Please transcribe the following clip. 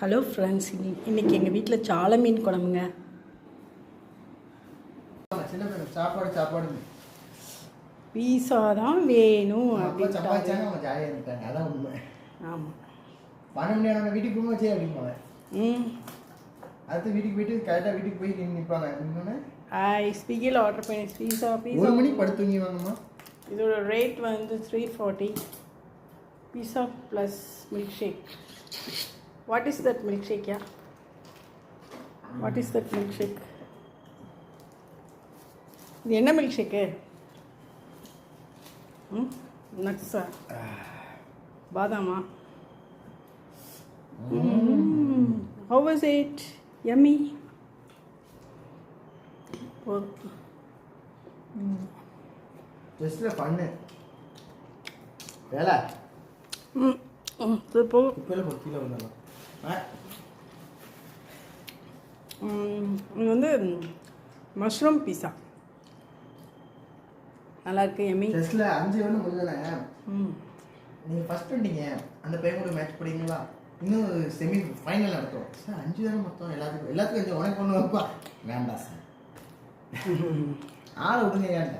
Hello friends, இன்னைக்கு எங்கள் வீட்டில் சால மீன் குழம்புங்க. சின்ன பையன் சாப்பாடு பீஸா தான் வேணும் அப்படின்ட்டாங்க. ஜாலியாக இருந்துட்டாங்க, அதான் உண்மை. ஆமாம், 12 மணி நேரம் வீட்டுக்கு போகும்போது சரி அப்படிம்பாங்க. அடுத்து வீட்டுக்கு போயிட்டு கரெக்டாக வீட்டுக்கு போய் நிற்பாங்க. இன்னொன்று ஸ்விக்கியில் ஆர்டர் பண்ணி பீஸா 1 மணிக்கு படுத்துங்கிவாங்கம்மா. இதோட ரேட் வந்து 340. Pizza plus milk shake. What is that milk shake? What is that milk shake? இது என்ன மில்க் ஷேக்கு? நட்ஸா, பாதாமா? How was it? Yummy? ஜஸ்ட்ல பண்ணு வேலை. இது போதும். குப்பையில் ஒரு கீழே வந்துடலாம். இது வந்து மஷ்ரூம் பீஸா. நல்லா இருக்கு, எம்மி. ஜஸ்ட்ல 5 வந்து முடிஞ்சனே. நீங்கள் ஃபர்ஸ்ட் வந்தீங்க, அந்த பையன் கூட மேட்ச் போடுறீங்களா? இன்னும் செமி ஃபைனல் நடத்தும் சார். 5 தானே மொத்தம். எல்லாத்துக்கும் 5. உனக்கு ஒன்று வைப்பா வேண்டாம் சார். ஆளை விடுங்க ஏன்ட்ட.